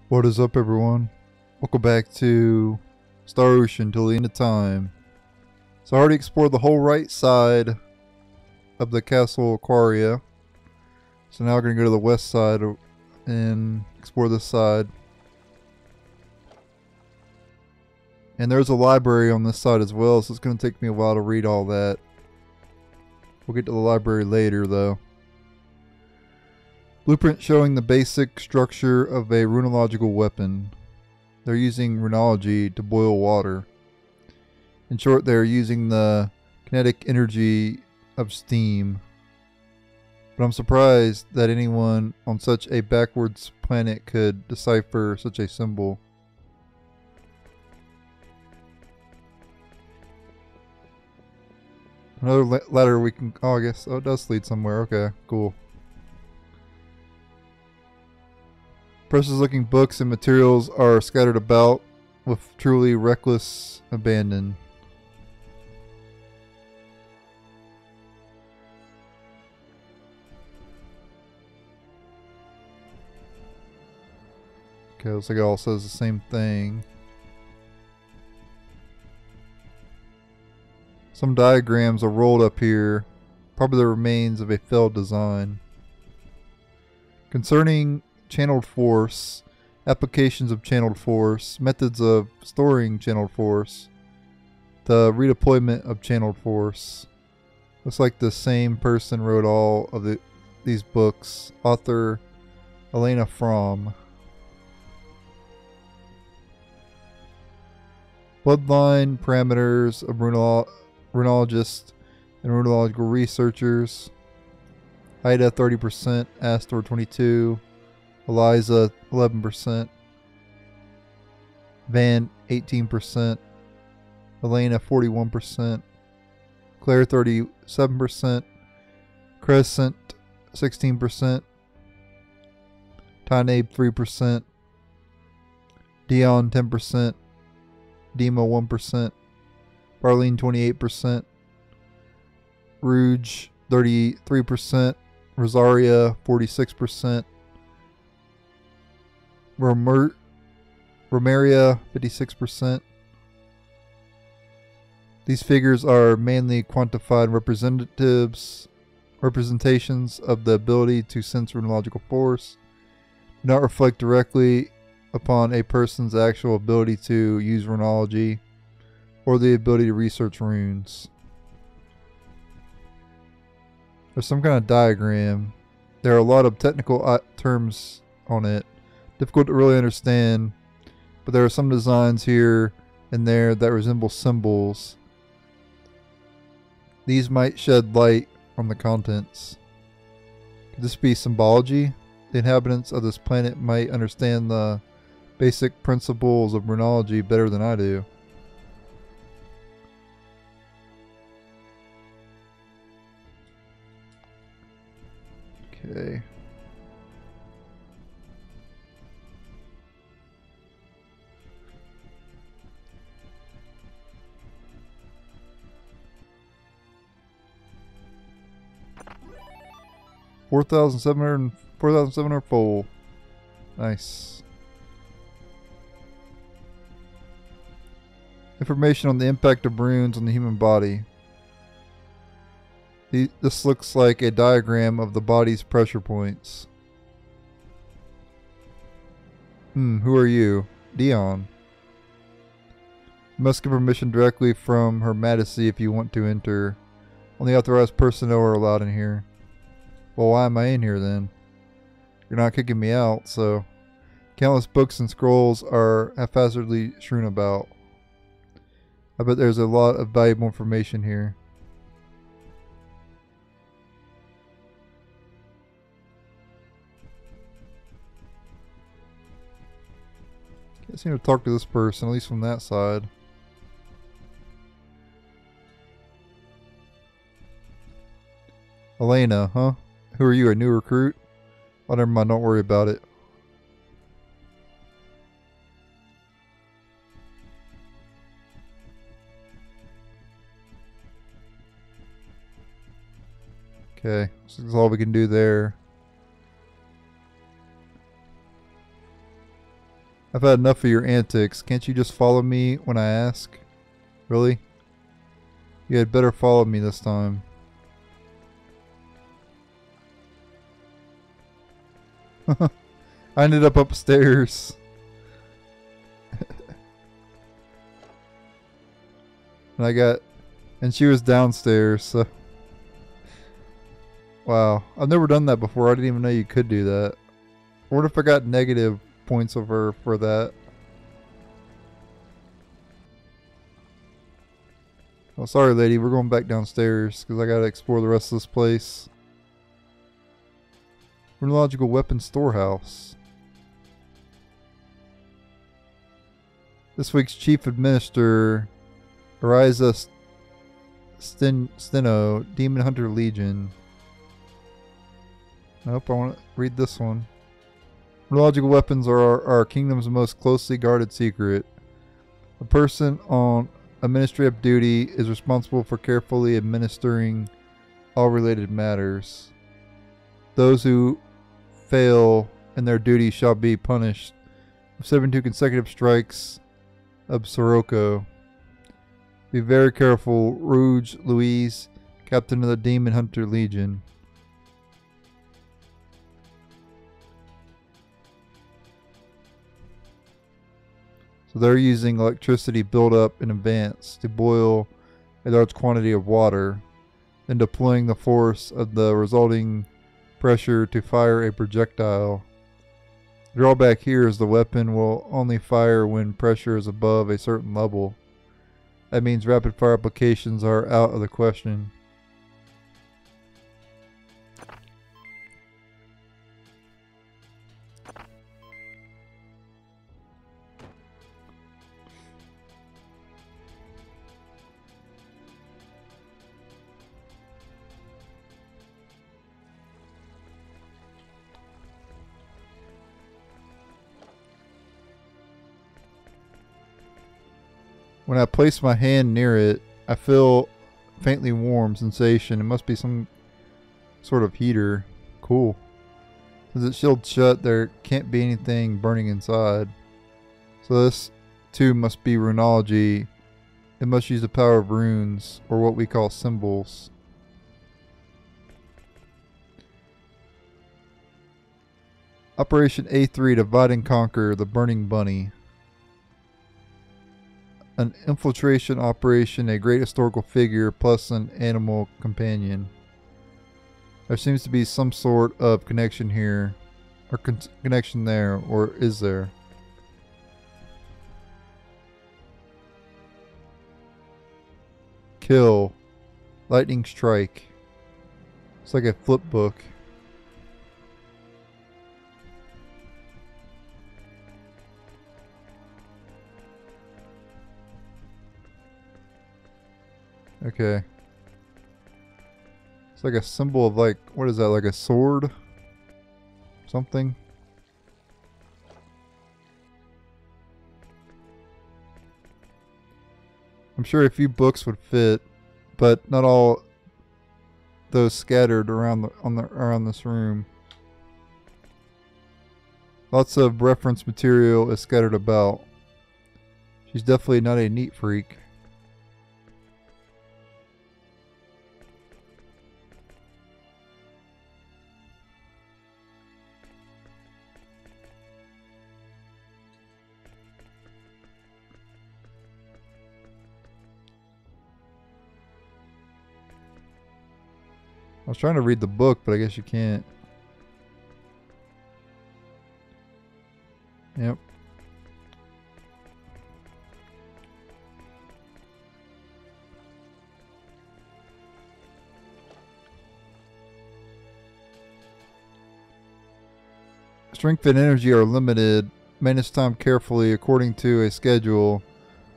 What is up, everyone? Welcome back to Star Ocean till the end of time. So I already explored the whole right side of the Castle Aquaria. So now we're going to go to the west side and explore this side. And there's a library on this side as well, so it's going to take me a while to read all that. We'll get to the library later, though. Blueprint showing the basic structure of a runological weapon. They're using runology to boil water. In short, they're using the kinetic energy of steam. But I'm surprised that anyone on such a backwards planet could decipher such a symbol. Another ladder we can... Oh, I guess... Oh, it does lead somewhere. Okay, cool. Precious looking books and materials are scattered about with truly reckless abandon. Okay, looks like it all says the same thing. Some diagrams are rolled up here, probably the remains of a failed design. Concerning channeled force, applications of channeled force, methods of storing channeled force, the redeployment of channeled force. Looks like the same person wrote all of these books. Author Elena Fromm. Bloodline parameters of runologists and runological researchers. Ida 30%, Astor 22%, Eliza 11%, Van 18%, Elena 41%, Claire 37%, Crescent 16%, Tynabe 3%, Dion 10%, Dima 1%, Barlene 28%, Rouge 33%, Rosaria 46%, Romeria 56%. These figures are mainly quantified representations of the ability to sense runological force, do not reflect directly upon a person's actual ability to use runology or the ability to research runes. There's some kind of diagram. There are a lot of technical terms on it. Difficult to really understand, but there are some designs here and there that resemble symbols. These might shed light on the contents. Could this be symbology? The inhabitants of this planet might understand the basic principles of runology better than I do. Okay. $4,700 full. Nice. Information on the impact of runes on the human body. This looks like a diagram of the body's pressure points. Who are you? Dion. You must get permission directly from Her Majesty if you want to enter. Only authorized personnel are allowed in here. Well, why am I in here then? You're not kicking me out, so... Countless books and scrolls are haphazardly strewn about. I bet there's a lot of valuable information here. Can't seem to talk to this person, at least from that side. Elena, huh? Who are you, a new recruit? Oh, never mind, don't worry about it. Okay, so that's all we can do there. I've had enough of your antics. Can't you just follow me when I ask? Really? You had better follow me this time. I ended up upstairs. And she was downstairs, so. Wow. I've never done that before. I didn't even know you could do that. I wonder if I got negative points of her for that. Oh, sorry, lady. We're going back downstairs because I gotta explore the rest of this place. Chronological Weapon Storehouse. This week's Chief Administrator, Ariza Steno, Demon Hunter Legion. Nope, I want to read this one. Chronological weapons are our kingdom's most closely guarded secret. A person on administrative duty is responsible for carefully administering all related matters. Those who fail in their duty shall be punished with 72 consecutive strikes of Sirocco. Be very careful, Rouge Louise, Captain of the Demon Hunter Legion. So they're using electricity built up in advance to boil a large quantity of water, then deploying the force of the resulting pressure to fire a projectile. The drawback here is the weapon will only fire when pressure is above a certain level. That means rapid fire applications are out of the question. When I place my hand near it, I feel faintly warm sensation. It must be some sort of heater. Cool. Since it's sealed shut, there can't be anything burning inside. So this too must be runology. It must use the power of runes, or what we call symbols. Operation A3, Divide and Conquer, the Burning Bunny. An infiltration operation, a great historical figure, plus an animal companion. There seems to be some sort of connection here, or connection there, or is there? Kill. Lightning Strike. It's like a flip book. Okay. It's like a symbol of like, what is that, like a sword? Something? I'm sure a few books would fit, but not all those scattered around around this room. Lots of reference material is scattered about. She's definitely not a neat freak. I was trying to read the book, but I guess you can't. Yep. Strength and energy are limited. Manage time carefully according to a schedule,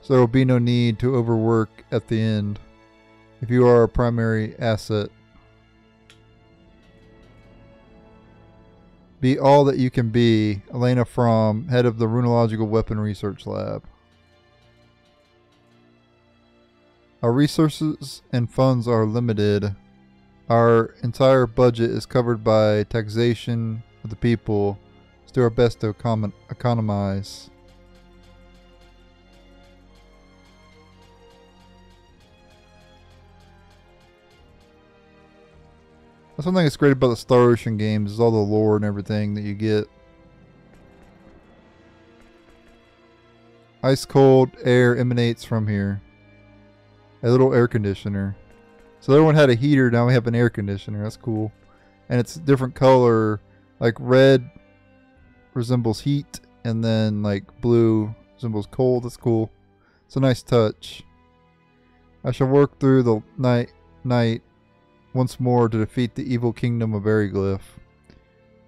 so there will be no need to overwork at the end if you are a primary asset. Be all that you can be. Elena Fromm, head of the Runological Weapon Research Lab. Our resources and funds are limited. Our entire budget is covered by taxation of the people. Let's do our best to economize. That's one thing that's great about the Star Ocean games is all the lore and everything that you get. Ice cold air emanates from here. A little air conditioner. So everyone had a heater, now we have an air conditioner. That's cool. And it's a different color. Like red resembles heat, and then like blue resembles cold. That's cool. It's a nice touch. I shall work through the night once more to defeat the evil kingdom of Aryglyph.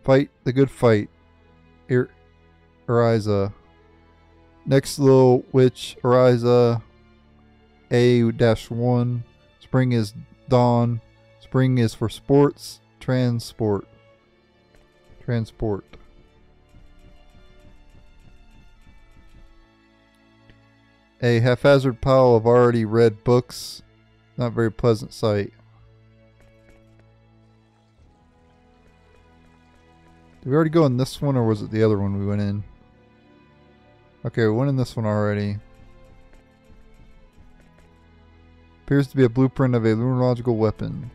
Fight the good fight. Ariza. Next little witch, Ariza. A-1. Spring is dawn. Spring is for sports. Transport. A haphazard pile of already read books. Not very pleasant sight. Did we already go in this one, or was it the other one we went in? Okay, we went in this one already. Appears to be a blueprint of a lunological weapon.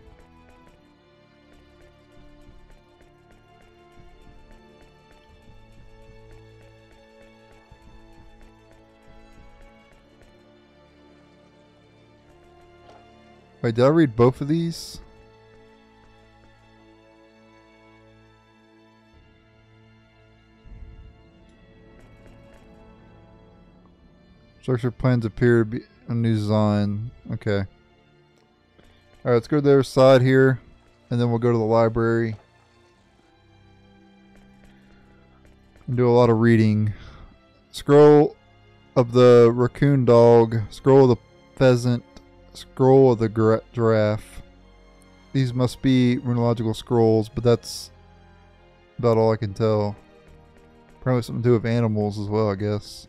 Wait, did I read both of these? Structure plans appear to be a new design. Okay. Alright, let's go to the other side here. And then we'll go to the library. And do a lot of reading. Scroll of the raccoon dog. Scroll of the pheasant. Scroll of the giraffe. These must be runological scrolls, but that's about all I can tell. Probably something to do with animals as well, I guess.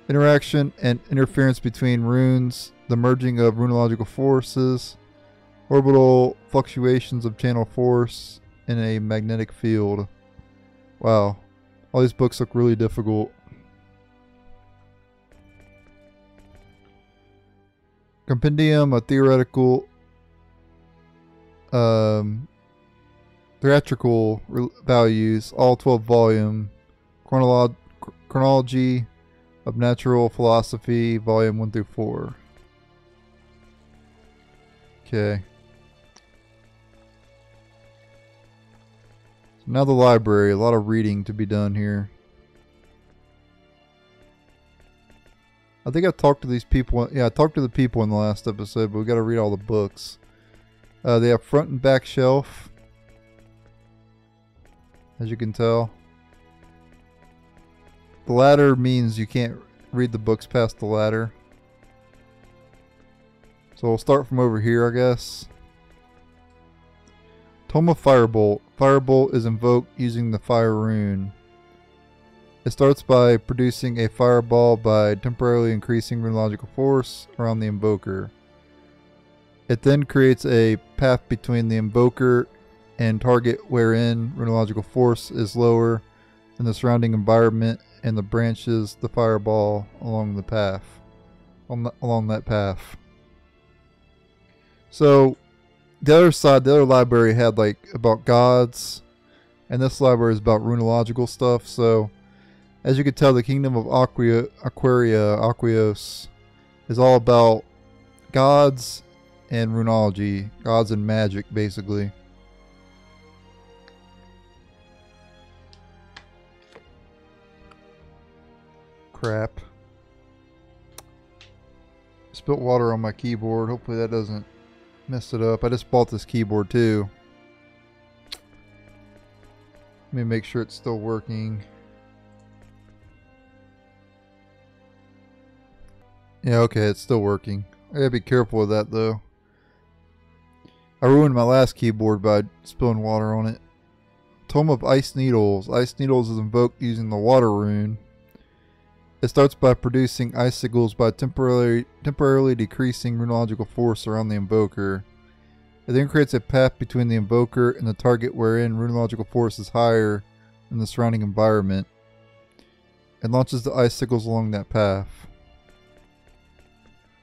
Interaction and interference between runes, the merging of runological forces, orbital fluctuations of channel force in a magnetic field. Wow. All these books look really difficult. Compendium of theoretical theatrical values, all 12 volume. Chronology of Natural Philosophy, volume 1 through 4. Okay. So now the library, a lot of reading to be done here. I think I talked to these people. Yeah, I talked to the people in the last episode, but we got to read all the books. They have front and back shelf, as you can tell. The ladder means you can't read the books past the ladder. So we'll start from over here, I guess. Tome of Firebolt. Firebolt is invoked using the Fire Rune. It starts by producing a fireball by temporarily increasing runological force around the invoker. It then creates a path between the invoker and target wherein runological force is lower than the surrounding environment, and the branches the fireball along the path. Along that path. So the other side, the other library had like about gods, and this library is about runological stuff. So as you can tell, the kingdom of Aquaria, Aquios, is all about gods and runology, gods and magic, basically. Crap. Spilt water on my keyboard. Hopefully that doesn't mess it up. I just bought this keyboard too. Let me make sure it's still working. Yeah, okay, it's still working. I gotta be careful with that though. I ruined my last keyboard by spilling water on it. Tome of Ice Needles. Ice Needles is invoked using the Water Rune. It starts by producing icicles by temporarily decreasing runological force around the invoker. It then creates a path between the invoker and the target wherein runological force is higher than the surrounding environment, and launches the icicles along that path.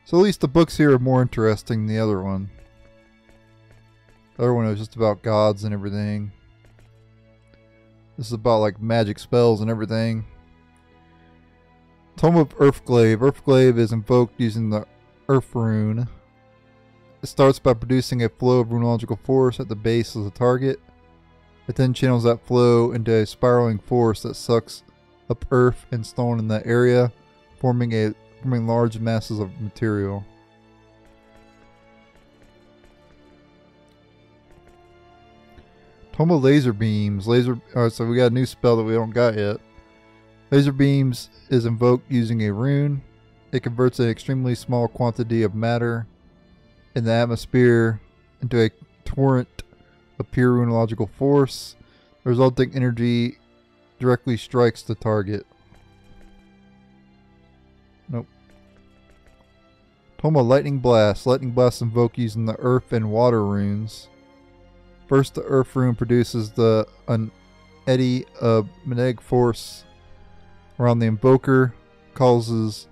So at least the books here are more interesting than the other one. The other one was just about gods and everything. This is about like magic spells and everything. Tome of Earthglaive. Earthglaive is invoked using the Earth Roon. It starts by producing a flow of runological force at the base of the target. It then channels that flow into a spiraling force that sucks up earth and stone in that area, forming large masses of material. Tome of Laser Beams. Alright, so we got a new spell that we don't got yet. Laser Beams is invoked using a rune. It converts an extremely small quantity of matter in the atmosphere into a torrent of pure runological force. The resulting energy directly strikes the target. Nope. Tome of Lightning Blast. Lightning Blast invoked using the earth and water runes. First, the Earth Roon produces an eddy of magnetic force around the invoker, causes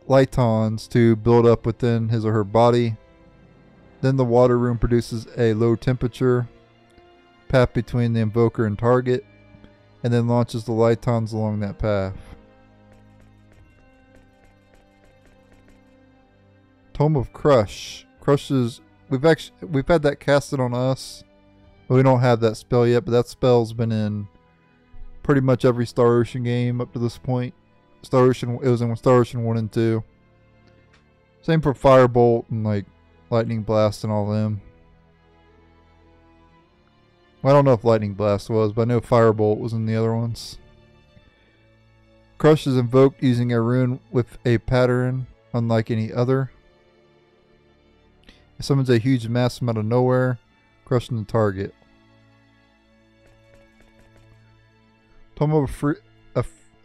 lightons to build up within his or her body. Then the water room produces a low temperature path between the invoker and target, and then launches the lightons along that path. Tome of Crush. Crush is we've had that casted on us, but we don't have that spell yet. But that spell's been in pretty much every Star Ocean game up to this point. It was in Star Ocean 1 and 2. Same for Firebolt and like Lightning Blast and all them. Well, I don't know if Lightning Blast was, but I know Firebolt was in the other ones. Crush is invoked using a rune with a pattern unlike any other. It summons a huge mass from out of nowhere, crushing the target. Tome of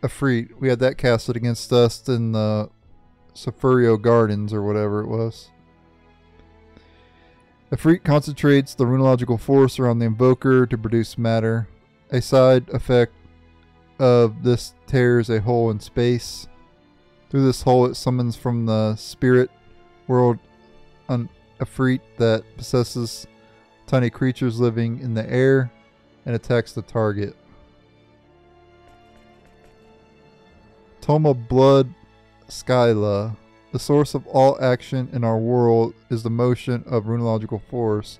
Afreet. We had that casted against us in the Sephirio Gardens or whatever it was. Afreet concentrates the runological force around the invoker to produce matter. A side effect of this tears a hole in space. Through this hole it summons from the spirit world an Afreet that possesses tiny creatures living in the air and attacks the target. Tome of Blood Skyla. The source of all action in our world is the motion of runological force,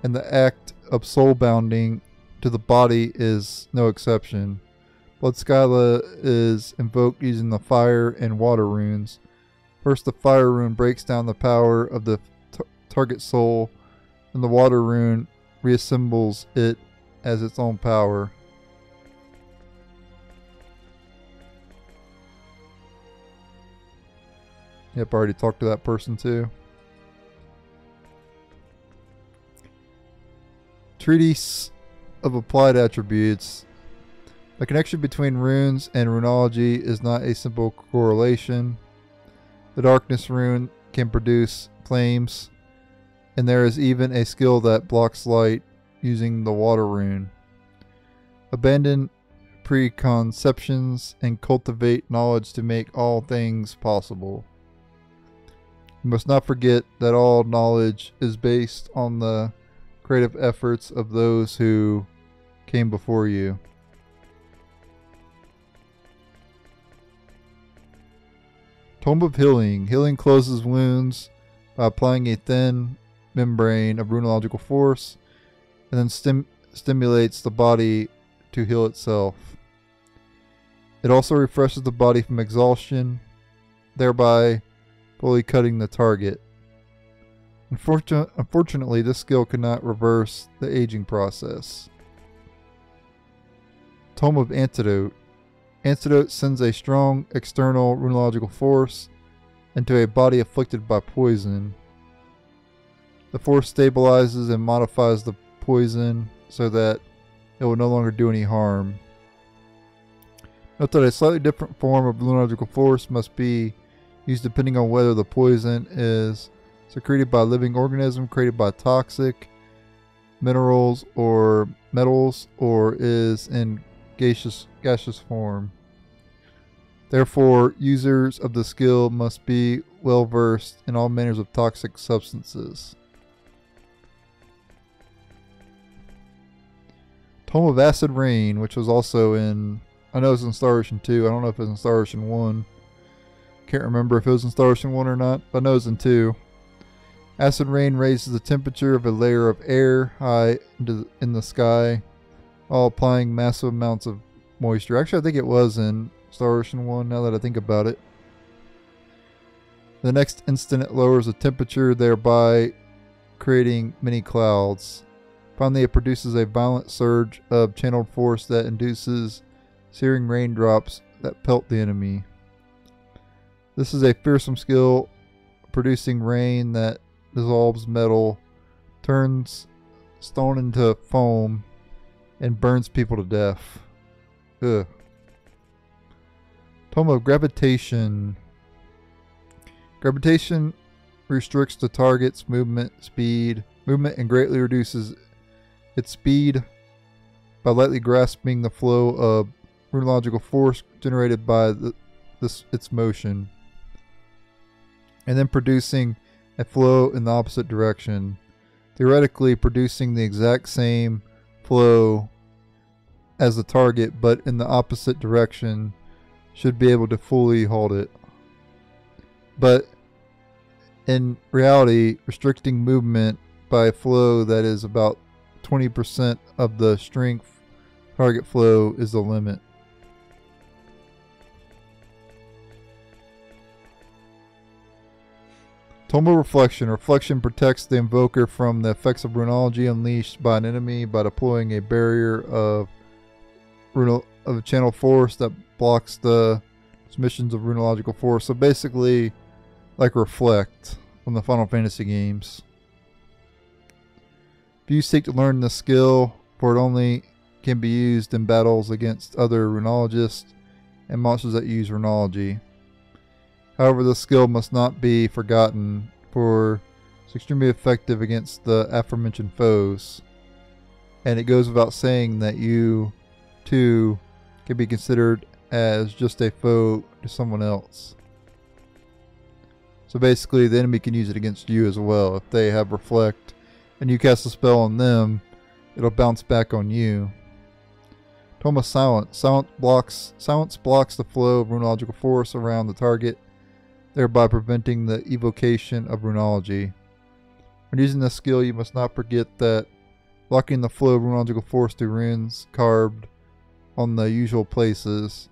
and the act of soul-bounding to the body is no exception. Blood Skyla is invoked using the fire and water runes. First, the fire rune breaks down the power of the target soul, and the water rune reassembles it as its own power. Yep, I already talked to that person too. Treatise of Applied Attributes. The connection between runes and runology is not a simple correlation. The darkness rune can produce flames, and there is even a skill that blocks light using the water rune. Abandon preconceptions and cultivate knowledge to make all things possible. You must not forget that all knowledge is based on the creative efforts of those who came before you. Tome of Healing. Healing closes wounds by applying a thin membrane of runological force, and then stimulates the body to heal itself. It also refreshes the body from exhaustion, thereby fully cutting the target. Unfortunately, this skill cannot reverse the aging process. Tome of Antidote. Antidote sends a strong external runological force into a body afflicted by poison. The force stabilizes and modifies the poison so that it will no longer do any harm. Note that a slightly different form of runological force must be used depending on whether the poison is secreted by a living organism, created by toxic minerals or metals, or is in gaseous form. Therefore, users of the skill must be well versed in all manners of toxic substances. Tome of Acid Rain, which was also in, I know it's in Star Ocean 2. I don't know if it's in Star Ocean 1. Can't remember if it was in Star Ocean 1 or not, but I know it's in 2. Acid Rain raises the temperature of a layer of air high in the sky, while applying massive amounts of moisture. Actually, I think it was in Star Ocean 1, now that I think about it. The next instant it lowers the temperature, thereby creating mini clouds. Finally, it produces a violent surge of channeled force that induces searing raindrops that pelt the enemy. This is a fearsome skill, producing rain that dissolves metal, turns stone into foam, and burns people to death. Ugh. Tome of Gravitation. Gravitation restricts the target's movement and greatly reduces its speed by lightly grasping the flow of runological force generated by its motion, and then producing a flow in the opposite direction, theoretically producing the exact same flow as the target, but in the opposite direction, should be able to fully halt it. But in reality, restricting movement by a flow that is about 20% of the strength target flow is the limit. Tome of Reflection. Reflection protects the invoker from the effects of runology unleashed by an enemy by deploying a barrier of channel force that blocks the transmissions of runological force. So basically, like Reflect from the Final Fantasy games. If you seek to learn the skill, for it only can be used in battles against other runologists and monsters that use runology. However, this skill must not be forgotten, for it's extremely effective against the aforementioned foes. And it goes without saying that you, too, can be considered as just a foe to someone else. So basically, the enemy can use it against you as well. If they have Reflect and you cast a spell on them, it'll bounce back on you. Tome of Silence. Silence blocks the flow of runological force around the target, thereby preventing the evocation of runology. When using this skill, you must not forget that blocking the flow of runological force through runes carved on the usual places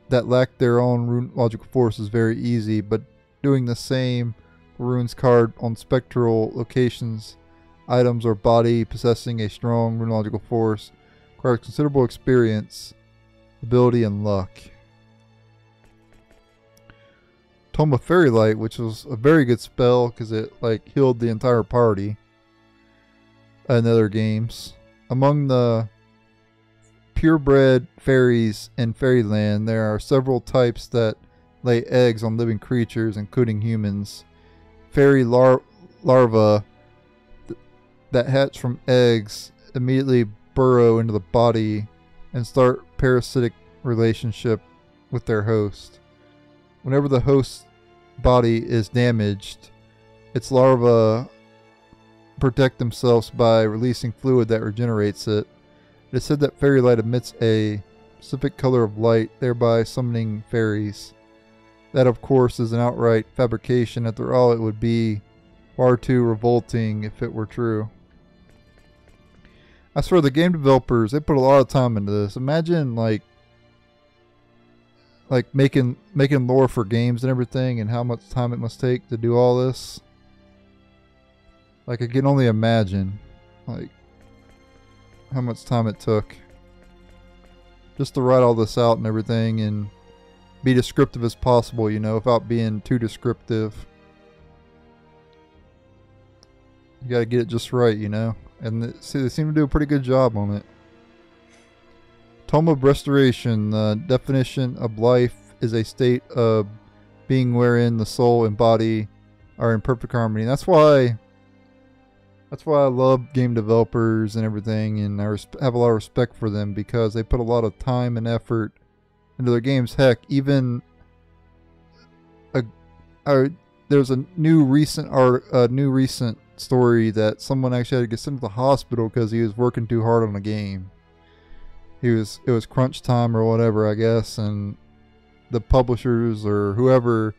that lack their own runological force is very easy, but doing the same for runes carved on spectral locations, items, or body possessing a strong runological force requires considerable experience, ability, and luck. Tome of Fairy Light, which was a very good spell because it healed the entire party in other games. Among the purebred fairies in Fairyland, there are several types that lay eggs on living creatures, including humans. Fairy larvae that hatch from eggs immediately burrow into the body and start parasitic relationship with their host. Whenever the host's body is damaged, its larvae protect themselves by releasing fluid that regenerates it. It is said that fairy light emits a specific color of light, thereby summoning fairies. That, of course, is an outright fabrication. After all, it would be far too revolting if it were true. I swear, the game developers, they put a lot of time into this. Imagine like making lore for games and everything, and how much time it must take to do all this. I can only imagine how much time it took just to write all this out and everything, and be descriptive as possible, without being too descriptive. You gotta get it just right, and they seem to do a pretty good job on it. Tome of Restoration. The definition of life is a state of being wherein the soul and body are in perfect harmony. That's why I love game developers and everything, and I have a lot of respect for them, because they put a lot of time and effort into their games. Heck, even there's a new recent story that someone actually had to get sent to the hospital because he was working too hard on a game. It was crunch time or whatever, I guess, and the publishers or whoever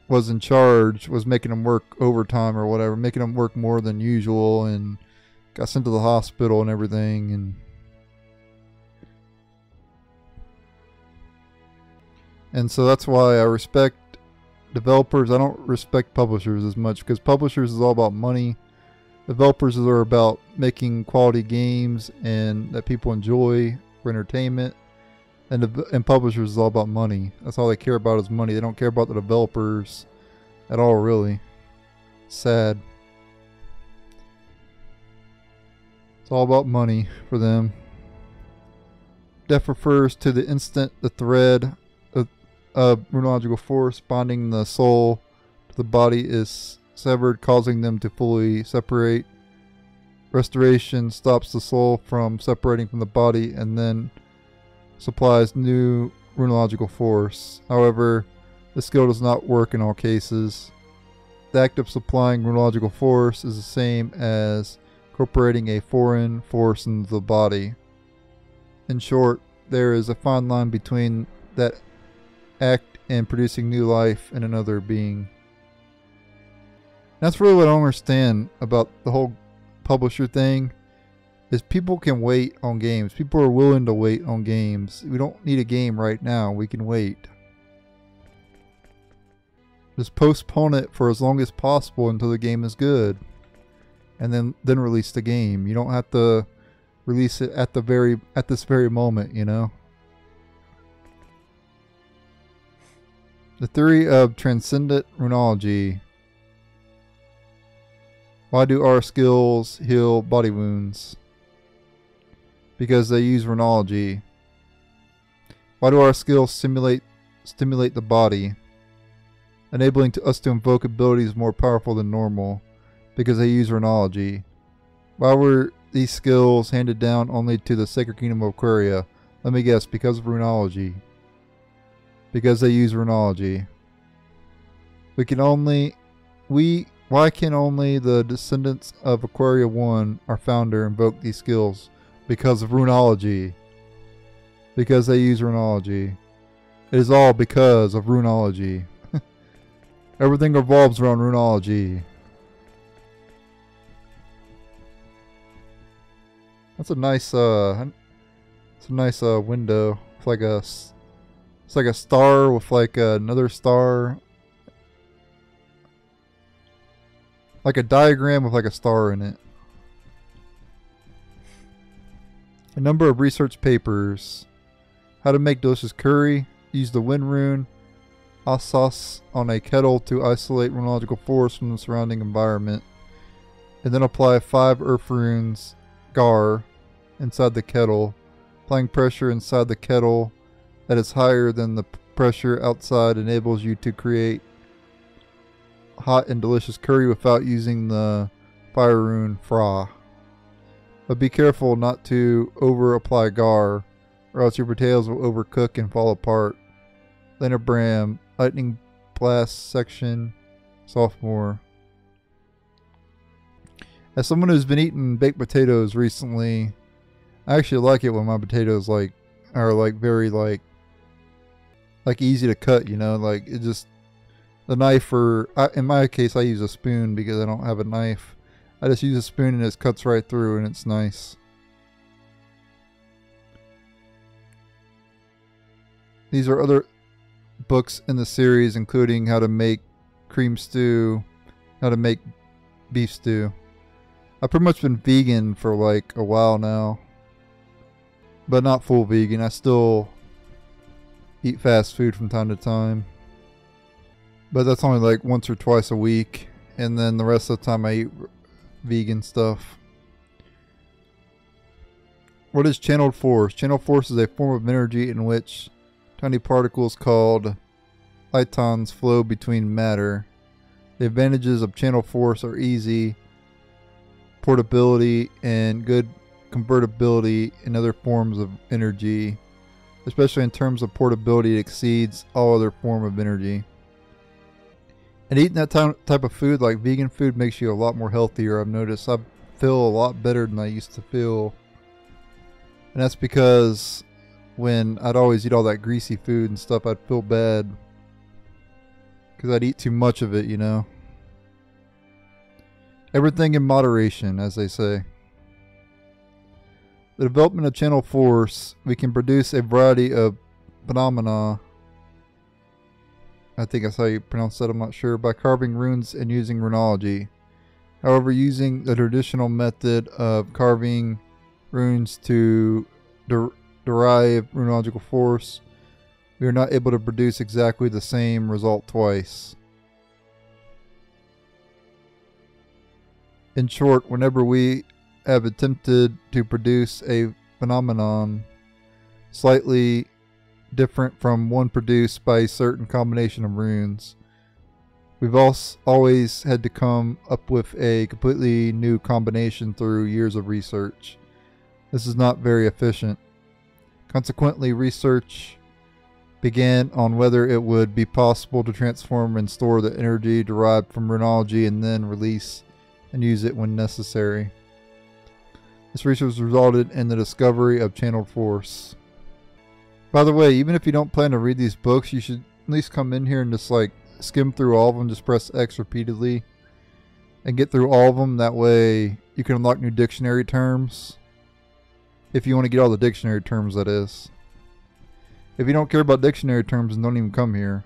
was in charge was making him work overtime or whatever, making him work more than usual, and got sent to the hospital and everything. And so that's why I respect developers. I don't respect publishers as much, because publishers is all about money. Developers are about making quality games and that people enjoy for entertainment. And publishers is all about money. That's all they care about is money. They don't care about the developers at all, really. Sad. It's all about money for them. Death refers to the instant the thread of runological force bonding the soul to the body is severed, causing them to fully separate. Restoration stops the soul from separating from the body and then supplies new runological force. However, the skill does not work in all cases. The act of supplying runological force is the same as incorporating a foreign force into the body. In short, there is a fine line between that act and producing new life in another being. That's really what I don't understand about the whole publisher thing, is people can wait on games. People are willing to wait on games. We don't need a game right now. We can wait. Just postpone it for as long as possible until the game is good, and then release the game. You don't have to release it at this very moment, you know. The theory of transcendent runology. Why do our skills heal body wounds? Because they use runology. Why do our skills stimulate the body, enabling us to invoke abilities more powerful than normal? Because they use runology. Why were these skills handed down only to the Sacred Kingdom of Aquaria? Let me guess, because of runology. Because they use runology. Why can only the descendants of Aquaria 1, our founder, invoke these skills? Because of runology. Because they use runology. It is all because of runology. Everything revolves around runology. That's a nice window. It's like a star with like another star. Like a diagram with like a star in it. A number of research papers. How to make delicious curry. Use the wind rune. Sauce on a kettle to isolate runological force from the surrounding environment. And then apply 5 Earth runes, Gar, inside the kettle. Applying pressure inside the kettle that is higher than the pressure outside enables you to create hot and delicious curry without using the fire rune Fra. But be careful not to over apply Gar, or else your potatoes will overcook and fall apart. Lena Bram, Lightning Blast Section, Sophomore. As someone who's been eating baked potatoes recently, I actually like it when my potatoes are very easy to cut, you know, like it just, the knife, or in my case I use a spoon because I don't have a knife. I just use a spoon and it cuts right through and it's nice. These are other books in the series, including how to make cream stew, how to make beef stew. I've pretty much been vegan for like a while now, but not full vegan. I still eat fast food from time to time, but that's only like once or twice a week, and then the rest of the time I eat vegan stuff. What is channeled force? Channeled force is a form of energy in which tiny particles called lightons flow between matter. The advantages of channel force are easy portability and good convertibility in other forms of energy. Especially in terms of portability, it exceeds all other form of energy. And eating that type of food, like vegan food, makes you a lot more healthier. I've noticed I feel a lot better than I used to feel. And that's because when I'd always eat all that greasy food and stuff, I'd feel bad. Because I'd eat too much of it, you know. Everything in moderation, as they say. The development of channel force, we can produce a variety of phenomena. I think that's how you pronounce that, I'm not sure. By carving runes and using runology. However, using the traditional method of carving runes to derive runological force, we are not able to produce exactly the same result twice. In short, whenever we have attempted to produce a phenomenon slightly different from one produced by a certain combination of runes, we've always had to come up with a completely new combination through years of research. This is not very efficient. Consequently, research began on whether it would be possible to transform and store the energy derived from runology and then release and use it when necessary. This research resulted in the discovery of channeled force. By the way, even if you don't plan to read these books, you should at least come in here and just like skim through all of them, just press X repeatedly and get through all of them. That way you can unlock new dictionary terms. If you want to get all the dictionary terms, that is. If you don't care about dictionary terms, then don't even come here.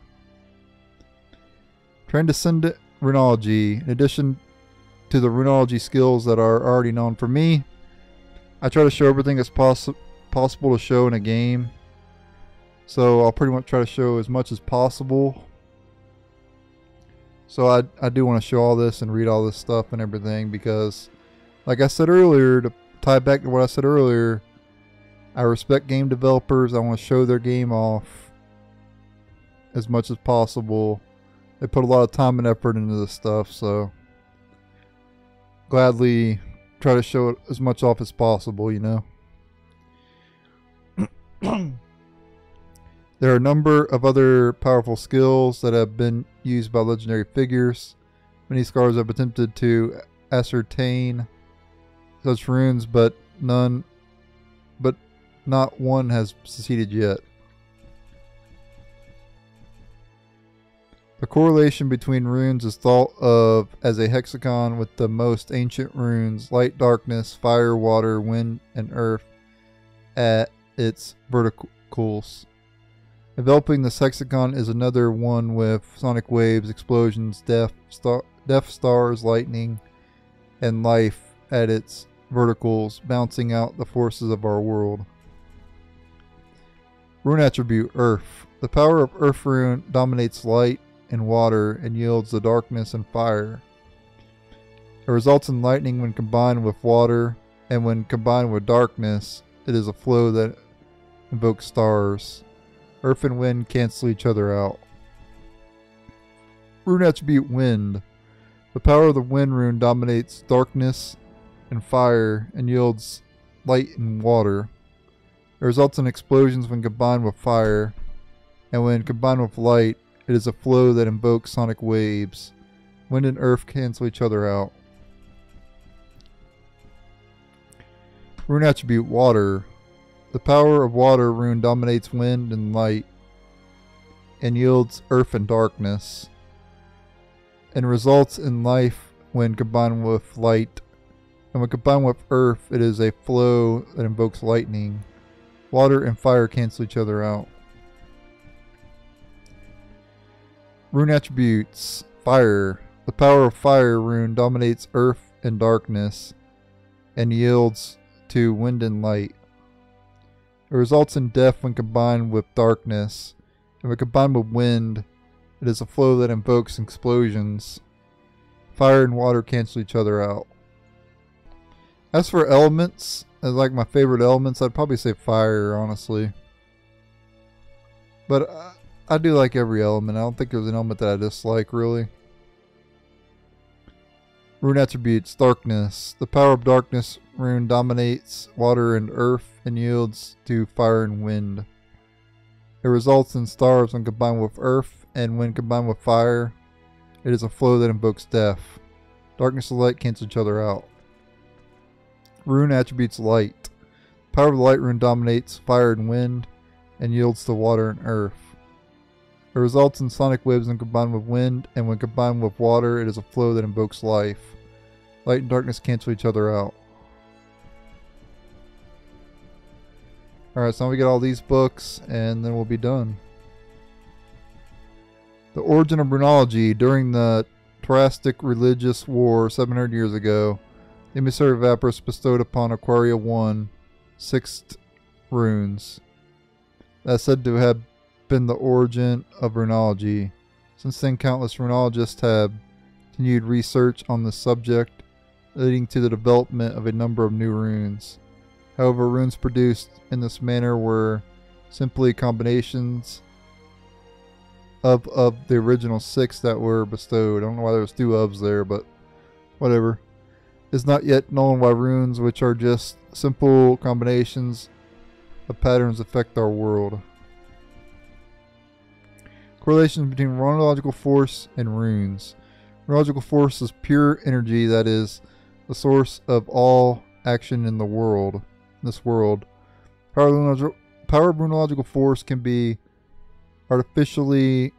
Transcendent runology. In addition to the runology skills that are already known for me, I try to show everything that's possible to show in a game. So I'll pretty much try to show as much as possible. So I do want to show all this and read all this stuff and everything because, like I said earlier, to tie back to what I said earlier, I respect game developers. I want to show their game off as much as possible. They put a lot of time and effort into this stuff, so gladly try to show it as much off as possible, you know. There are a number of other powerful skills that have been used by legendary figures. Many scholars have attempted to ascertain such runes, but not one has succeeded yet. The correlation between runes is thought of as a hexagon with the most ancient runes, light, darkness, fire, water, wind, and earth at its verticals. Developing this hexagon is another one with sonic waves, explosions, death stars, lightning, and life at its verticals, bouncing out the forces of our world. Rune attribute, Earth. The power of Earth Roon dominates light and water and yields the darkness and fire. It results in lightning when combined with water, and when combined with darkness, it is a flow that invokes stars. Earth and wind cancel each other out. Rune attribute, Wind. The power of the Wind Rune dominates darkness and fire and yields light and water. It results in explosions when combined with fire, and when combined with light, it is a flow that invokes sonic waves. Wind and earth cancel each other out. Rune attribute, Water. The power of Water Rune dominates wind and light, and yields earth and darkness, and results in life when combined with light. And when combined with earth, it is a flow that invokes lightning. Water and fire cancel each other out. Rune attributes, Fire. The power of Fire Rune dominates earth and darkness, and yields to wind and light. It results in death when combined with darkness, and when combined with wind, it is a flow that invokes explosions. Fire and water cancel each other out. As for elements, as like my favorite elements, I'd probably say fire, honestly. But I do like every element. I don't think there's an element that I dislike, really. Rune attributes, Darkness. The power of Darkness Rune dominates water and earth and yields to fire and wind. It results in stars when combined with earth, and when combined with fire, it is a flow that invokes death. Darkness and light cancel each other out. Rune attributes light. The power of the light rune dominates fire and wind, and yields to water and earth. It results in sonic waves when combined with wind, and when combined with water, it is a flow that invokes life. Light and darkness cancel each other out. Alright, so now we get all these books, and then we'll be done. The origin of runology. During the Terrastic religious war 700 years ago, the emissary of Apis bestowed upon Aquaria 1 6 runes. That is said to have been the origin of runology. Since then, countless runologists have continued research on the subject, leading to the development of a number of new runes. However, runes produced in this manner were simply combinations of the original 6 that were bestowed. I don't know why there was 2 ofs there, but whatever. It's not yet known why runes, which are just simple combinations of patterns, affect our world. Correlations between runological force and runes. Runological force is pure energy that is the source of all action in the world. This world. Power of runological force can be artificially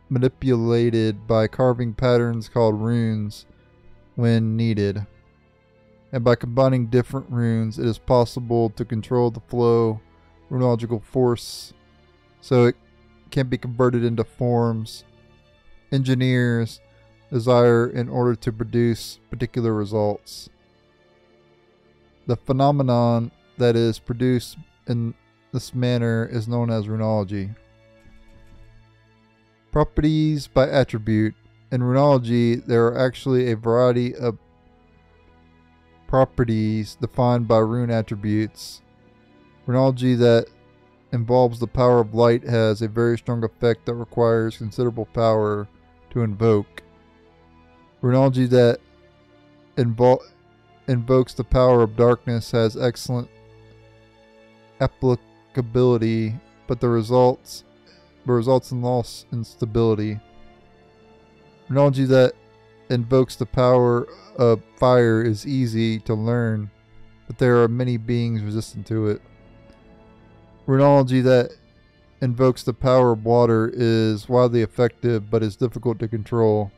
manipulated by carving patterns called runes when needed. And by combining different runes, it is possible to control the flow of runological force so it can be converted into forms engineers desire in order to produce particular results. The phenomenon that is produced in this manner is known as runology. Properties by attribute. In runology, there are actually a variety of properties defined by rune attributes. Runology that involves the power of light has a very strong effect that requires considerable power to invoke. Runology that invokes the power of darkness has excellent applicability, but results in loss and stability. Runology that invokes the power of fire is easy to learn, but there are many beings resistant to it. Runology that invokes the power of water is widely effective, but is difficult to control.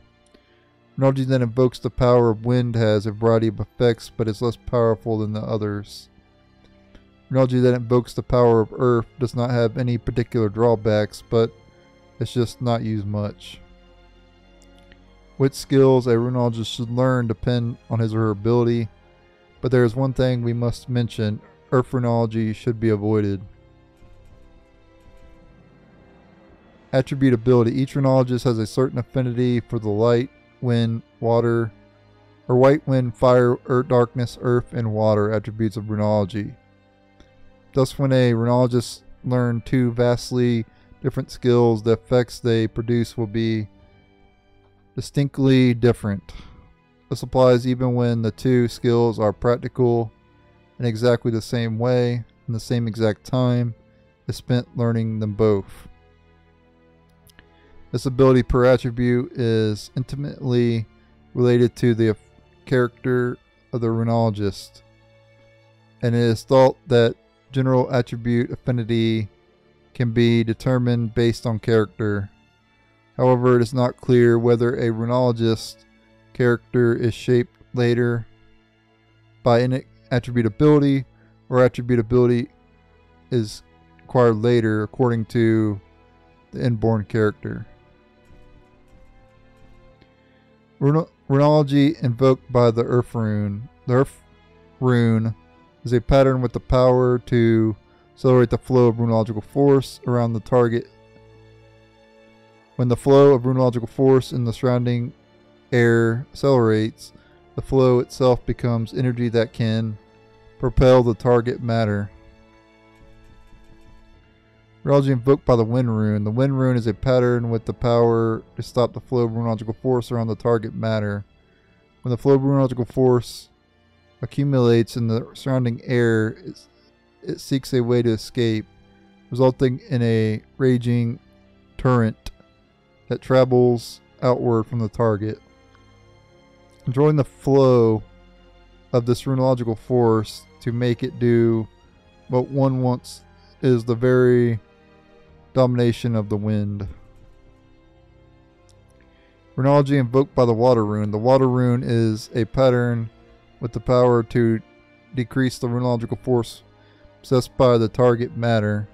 Runology that invokes the power of wind has a variety of effects, but is less powerful than the others. Runology that invokes the power of earth does not have any particular drawbacks, but it's just not used much. Which skills a runologist should learn depend on his or her ability, but there is one thing we must mention: earth runology should be avoided. Attribute ability. Each runologist has a certain affinity for the light, wind, water, or white wind, fire, darkness, earth, and water attributes of runology. Thus, when a runologist learns 2 vastly different skills, the effects they produce will be distinctly different. This applies even when the 2 skills are practical in exactly the same way, and the same exact time is spent learning them both. This ability per attribute is intimately related to the character of the runologist, and it is thought that general attribute affinity can be determined based on character. However, it is not clear whether a runologist's character is shaped later by innate attribute ability, or attribute ability is acquired later according to the inborn character. Runology invoked by the Earth Roon. The Earth Roon is a pattern with the power to accelerate the flow of runological force around the target. When the flow of runological force in the surrounding air accelerates, the flow itself becomes energy that can propel the target matter. Runology invoked by the Wind Rune. The Wind Rune is a pattern with the power to stop the flow of runological force around the target matter. When the flow of runological force accumulates in the surrounding air, it seeks a way to escape. resulting in a raging torrent that travels outward from the target. Controlling the flow of this runological force to make it do what one wants is the very domination of the wind. Runology invoked by the Water Rune. The Water Rune is a pattern with the power to decrease the runological force possessed by the target matter.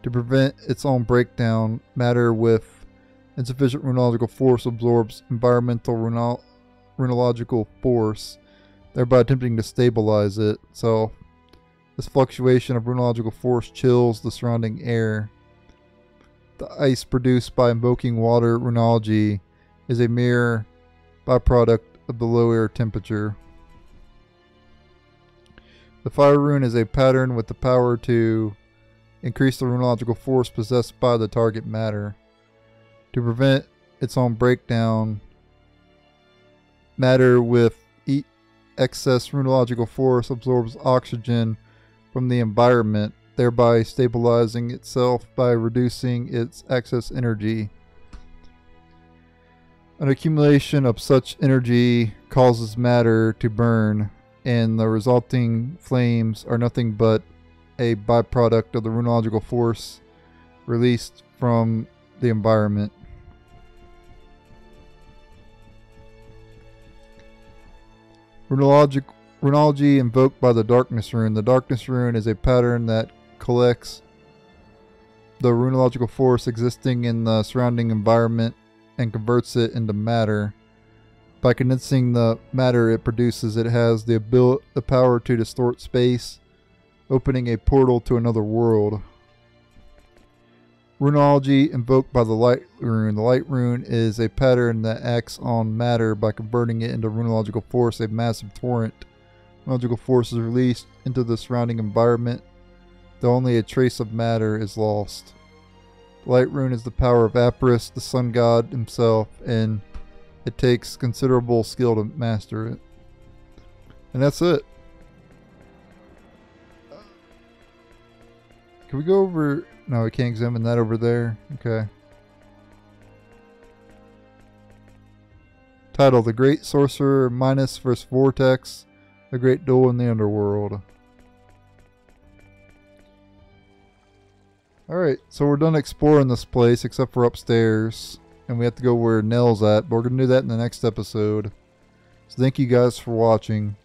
To prevent its own breakdown, matter with insufficient runological force absorbs environmental runological force, thereby attempting to stabilize it. So this fluctuation of runological force chills the surrounding air. The ice produced by invoking water runology is a mere byproduct of the low air temperature. The Fire Rune is a pattern with the power to increase the runological force possessed by the target matter. To prevent its own breakdown, matter with excess runological force absorbs oxygen from the environment, thereby stabilizing itself by reducing its excess energy. An accumulation of such energy causes matter to burn, and the resulting flames are nothing but a byproduct of the runological force released from the environment. Runology invoked by the Darkness Rune. The Darkness Rune is a pattern that collects the runological force existing in the surrounding environment and converts it into matter. By condensing the matter it produces, it has the power to distort space, opening a portal to another world. Runology invoked by the Light Rune. The Light Rune is a pattern that acts on matter by converting it into runological force, a massive torrent. Runological force is released into the surrounding environment, though only a trace of matter is lost. The Light Rune is the power of Apris, the sun god himself, and it takes considerable skill to master it. And that's it. Can we go over... No, we can't examine that over there. Okay. Title: The Great Sorcerer Minas vs. Vortex, a Great Duel in the Underworld. Alright, so we're done exploring this place except for upstairs. And we have to go where Nell's at, but we're going to do that in the next episode. So thank you guys for watching.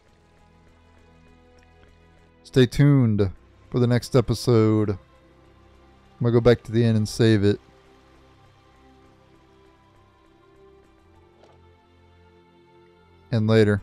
Stay tuned for the next episode. I'm going to go back to the inn and save it. And later.